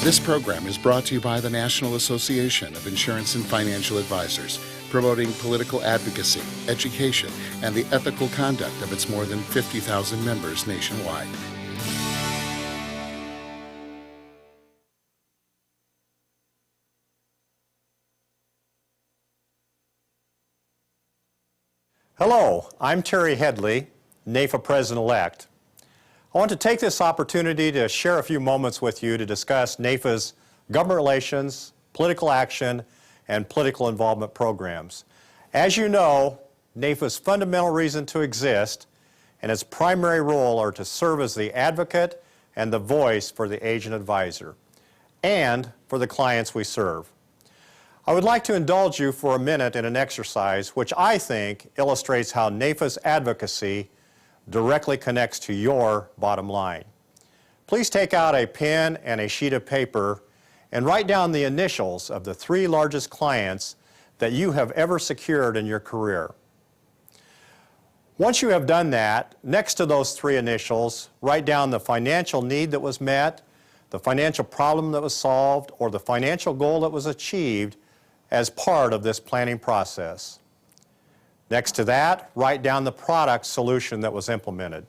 This program is brought to you by the National Association of Insurance and Financial Advisors, promoting political advocacy, education, and the ethical conduct of its more than 50,000 members nationwide. Hello, I'm Terry Headley, NAIFA President-elect. I want to take this opportunity to share a few moments with you to discuss NAIFA's government relations, political action, and political involvement programs. As you know, NAIFA's fundamental reason to exist and its primary role are to serve as the advocate and the voice for the agent advisor and for the clients we serve. I would like to indulge you for a minute in an exercise which I think illustrates how NAIFA's advocacy directly connects to your bottom line. Please take out a pen and a sheet of paper and write down the initials of the 3 largest clients that you have ever secured in your career. Once you have done that, next to those 3 initials, write down the financial need that was met, the financial problem that was solved, or the financial goal that was achieved as part of this planning process. Next to that, write down the product solution that was implemented.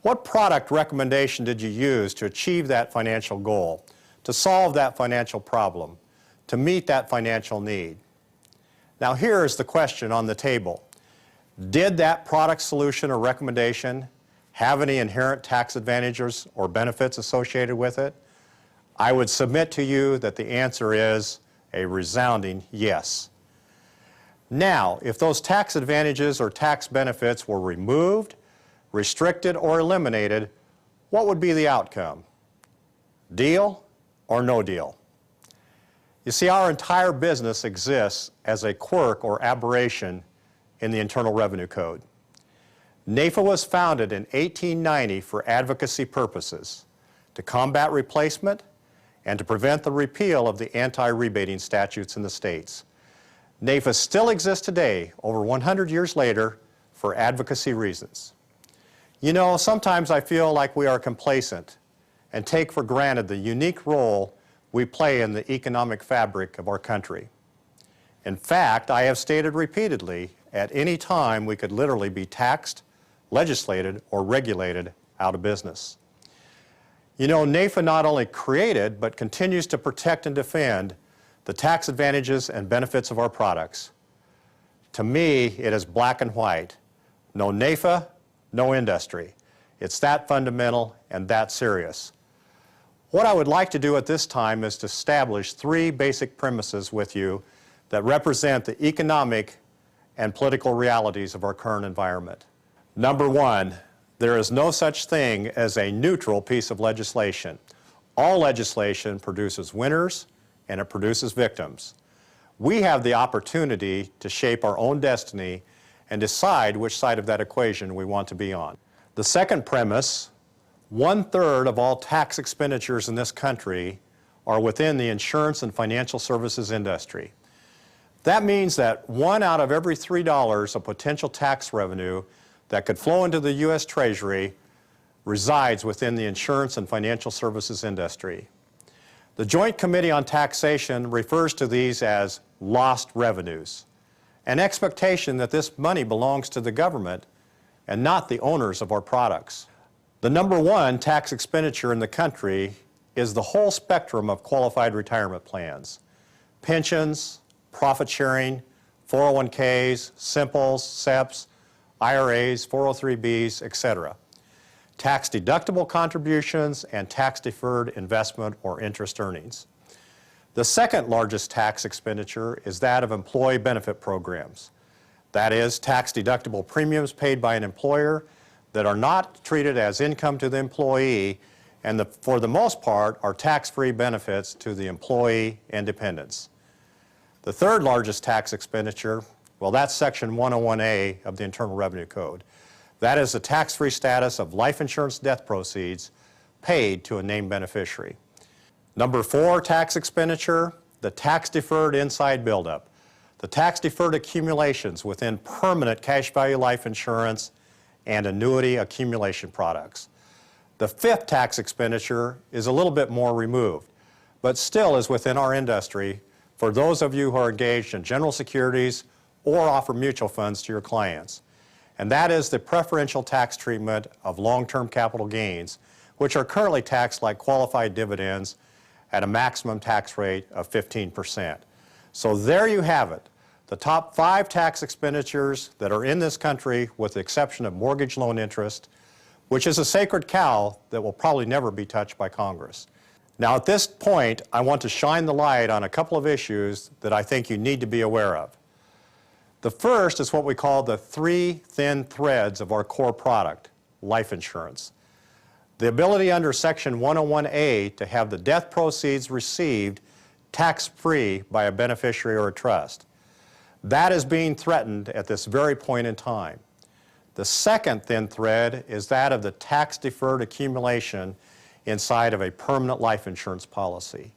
What product recommendation did you use to achieve that financial goal, to solve that financial problem, to meet that financial need? Now here is the question on the table. Did that product solution or recommendation have any inherent tax advantages or benefits associated with it? I would submit to you that the answer is a resounding yes. Now, if those tax advantages or tax benefits were removed, restricted, or eliminated, what would be the outcome? Deal or no deal? You see, our entire business exists as a quirk or aberration in the Internal Revenue Code. NAIFA was founded in 1890 for advocacy purposes, to combat replacement and to prevent the repeal of the anti-rebating statutes in the states. NAIFA still exists today, over 100 years later, for advocacy reasons. You know, sometimes I feel like we are complacent and take for granted the unique role we play in the economic fabric of our country. In fact, I have stated repeatedly, at any time we could literally be taxed, legislated, or regulated out of business. You know, NAIFA not only created, but continues to protect and defend the tax advantages and benefits of our products. To me, it is black and white. No NAIFA, no industry. It's that fundamental and that serious. What I would like to do at this time is to establish 3 basic premises with you that represent the economic and political realities of our current environment. Number 1, there is no such thing as a neutral piece of legislation. All legislation produces winners and it produces victims. We have the opportunity to shape our own destiny and decide which side of that equation we want to be on. The second premise, 1/3 of all tax expenditures in this country are within the insurance and financial services industry. That means that 1 out of every $3 of potential tax revenue that could flow into the U.S. Treasury resides within the insurance and financial services industry. The Joint Committee on Taxation refers to these as lost revenues, an expectation that this money belongs to the government and not the owners of our products. The number 1 tax expenditure in the country is the whole spectrum of qualified retirement plans: pensions, profit sharing, 401ks, simples, SEPs, IRAs, 403bs, etc. Tax-deductible contributions and tax-deferred investment or interest earnings. The second largest tax expenditure is that of employee benefit programs. That is, tax-deductible premiums paid by an employer that are not treated as income to the employee and for the most part are tax-free benefits to the employee and dependents. The third largest tax expenditure, well, that's Section 101A of the Internal Revenue Code. That is the tax-free status of life insurance death proceeds paid to a named beneficiary. Number 4 tax expenditure, the tax-deferred inside buildup. The tax-deferred accumulations within permanent cash value life insurance and annuity accumulation products. The fifth tax expenditure is a little bit more removed. but still is within our industry for those of you who are engaged in general securities or offer mutual funds to your clients. And that is the preferential tax treatment of long-term capital gains, which are currently taxed like qualified dividends at a maximum tax rate of 15%. So there you have it, the top 5 tax expenditures that are in this country with the exception of mortgage loan interest, which is a sacred cow that will probably never be touched by Congress. Now at this point, I want to shine the light on a couple of issues that I think you need to be aware of. The first is what we call the 3 thin threads of our core product, life insurance. The ability under Section 101A to have the death proceeds received tax-free by a beneficiary or a trust. That is being threatened at this very point in time. The second thin thread is that of the tax-deferred accumulation inside of a permanent life insurance policy.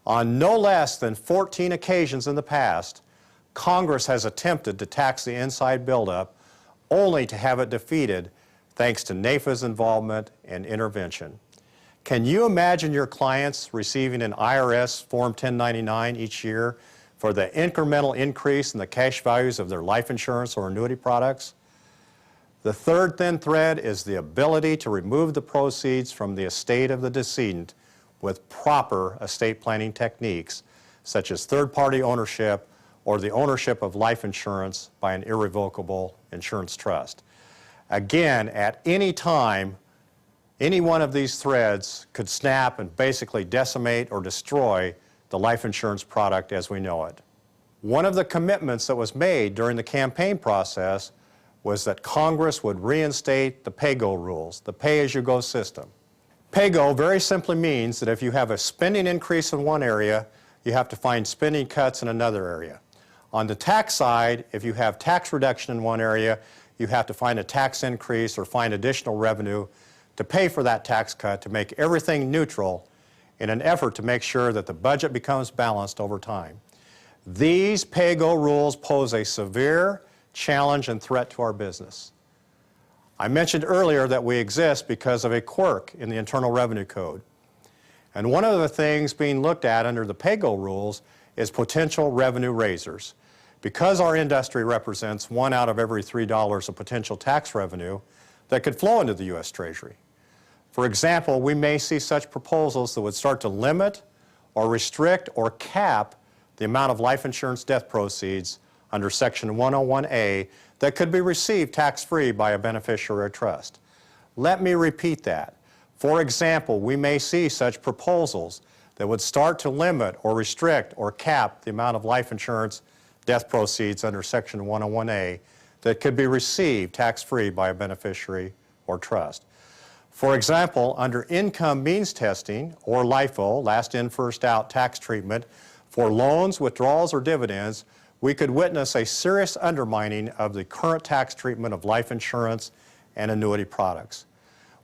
On no less than 14 occasions in the past, Congress has attempted to tax the inside buildup only to have it defeated thanks to NAIFA's involvement and intervention. Can you imagine your clients receiving an IRS Form 1099 each year for the incremental increase in the cash values of their life insurance or annuity products? The third thin thread is the ability to remove the proceeds from the estate of the decedent with proper estate planning techniques, such as third-party ownership or the ownership of life insurance by an irrevocable insurance trust. Again, at any time, any one of these threads could snap and basically decimate or destroy the life insurance product as we know it. One of the commitments that was made during the campaign process was that Congress would reinstate the PayGo rules, the pay-as-you-go system. PayGo very simply means that if you have a spending increase in one area, you have to find spending cuts in another area. On the tax side, if you have tax reduction in one area, you have to find a tax increase or find additional revenue to pay for that tax cut to make everything neutral in an effort to make sure that the budget becomes balanced over time. These PayGo rules pose a severe challenge and threat to our business. I mentioned earlier that we exist because of a quirk in the Internal Revenue Code. And one of the things being looked at under the PayGo rules is potential revenue raisers. Because our industry represents 1 out of every $3 of potential tax revenue that could flow into the U.S. Treasury. For example, we may see such proposals that would start to limit or restrict or cap the amount of life insurance death proceeds under Section 101A that could be received tax-free by a beneficiary or trust. Let me repeat that. For example, we may see such proposals that would start to limit or restrict or cap the amount of life insurance death proceeds under Section 101A that could be received tax-free by a beneficiary or trust. For example, under income means testing, or LIFO, last in, first out tax treatment, for loans, withdrawals, or dividends, we could witness a serious undermining of the current tax treatment of life insurance and annuity products.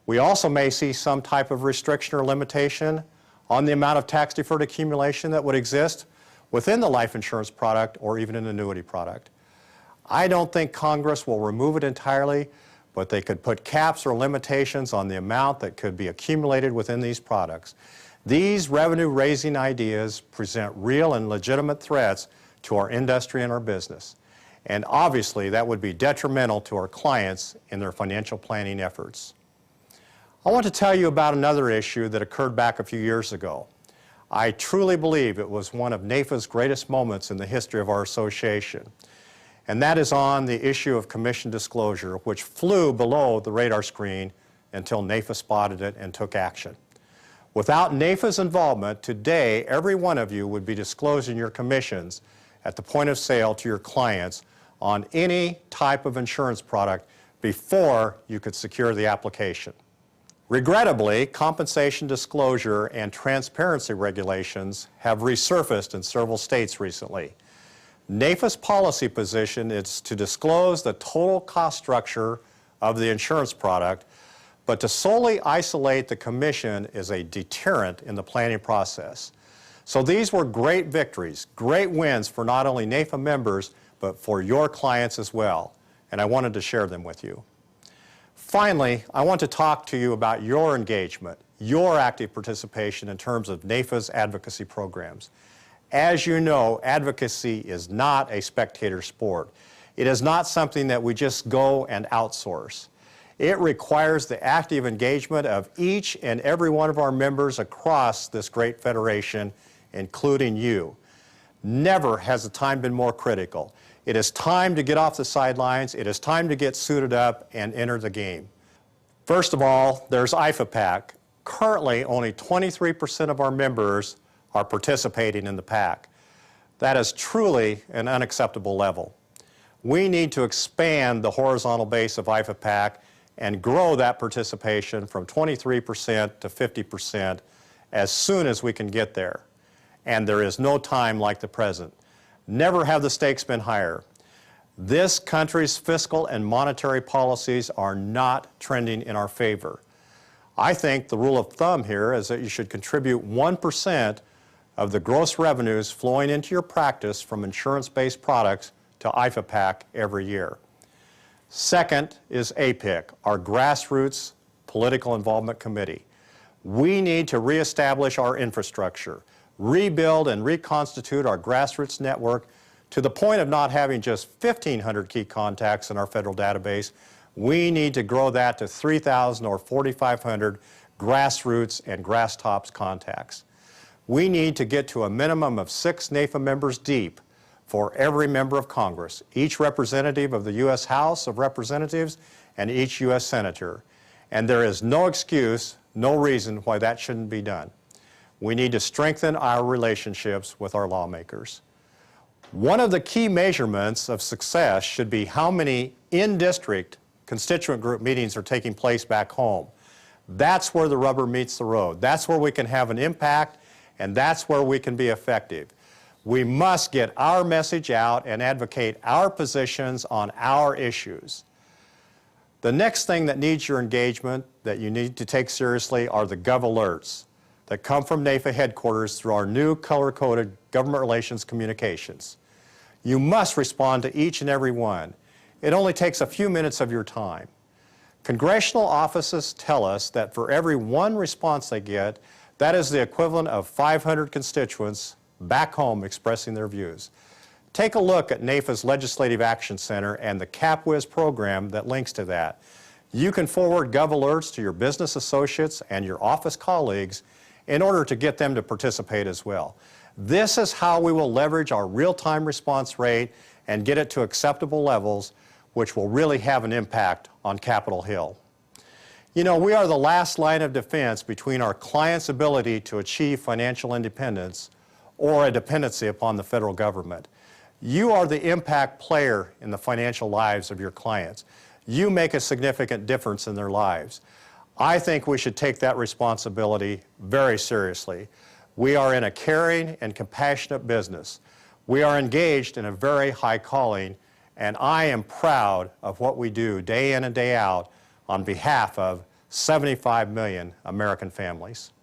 We also may see some type of restriction or limitation on the amount of tax-deferred accumulation that would exist within the life insurance product or even an annuity product. I don't think Congress will remove it entirely, but they could put caps or limitations on the amount that could be accumulated within these products. These revenue-raising ideas present real and legitimate threats to our industry and our business. And obviously, that would be detrimental to our clients in their financial planning efforts. I want to tell you about another issue that occurred back a few years ago. I truly believe it was one of NAIFA's greatest moments in the history of our association. And that is on the issue of commission disclosure, which flew below the radar screen until NAIFA spotted it and took action. Without NAIFA's involvement, today every one of you would be disclosing your commissions at the point of sale to your clients on any type of insurance product before you could secure the application. Regrettably, compensation disclosure and transparency regulations have resurfaced in several states recently. NAIFA's policy position is to disclose the total cost structure of the insurance product, but to solely isolate the commission is a deterrent in the planning process. So these were great victories, great wins for not only NAIFA members, but for your clients as well, and I wanted to share them with you. Finally, I want to talk to you about your engagement, your active participation in terms of NAIFA's advocacy programs. As you know, advocacy is not a spectator sport. It is not something that we just go and outsource. It requires the active engagement of each and every one of our members across this great federation, including you. Never has the time been more critical. It is time to get off the sidelines. It is time to get suited up and enter the game. First of all, there's IFA-PAC. Currently, only 23% of our members are participating in the PAC. That is truly an unacceptable level. We need to expand the horizontal base of IFA-PAC and grow that participation from 23% to 50% as soon as we can get there. And there is no time like the present. Never have the stakes been higher. This country's fiscal and monetary policies are not trending in our favor. I think the rule of thumb here is that you should contribute 1% of the gross revenues flowing into your practice from insurance-based products to IFA-PAC every year. Second is APIC, our grassroots political involvement committee. We need to reestablish our infrastructure, rebuild and reconstitute our grassroots network to the point of not having just 1,500 key contacts in our federal database. We need to grow that to 3,000 or 4,500 grassroots and grass tops contacts. We need to get to a minimum of 6 NAIFA members deep for every member of Congress, each representative of the U.S. House of Representatives and each U.S. Senator. And there is no excuse, no reason why that shouldn't be done. We need to strengthen our relationships with our lawmakers. One of the key measurements of success should be how many in-district constituent group meetings are taking place back home. That's where the rubber meets the road. That's where we can have an impact, and that's where we can be effective. We must get our message out and advocate our positions on our issues. The next thing that needs your engagement that you need to take seriously are the Gov Alerts that come from NAIFA headquarters through our new color-coded government relations communications. You must respond to each and every one. It only takes a few minutes of your time. Congressional offices tell us that for every one response they get, that is the equivalent of 500 constituents back home expressing their views. Take a look at NAIFA's Legislative Action Center and the CapWiz program that links to that. You can forward Gov Alerts to your business associates and your office colleagues in order to get them to participate as well. This is how we will leverage our real-time response rate and get it to acceptable levels, which will really have an impact on Capitol Hill. You know, we are the last line of defense between our clients' ability to achieve financial independence or a dependency upon the federal government. You are the impact player in the financial lives of your clients. You make a significant difference in their lives. I think we should take that responsibility very seriously. We are in a caring and compassionate business. We are engaged in a very high calling, and I am proud of what we do day in and day out on behalf of 75 million American families.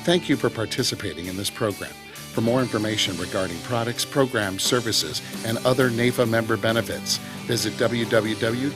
Thank you for participating in this program. For more information regarding products, programs, services, and other NAIFA member benefits, visit www.naifa.org.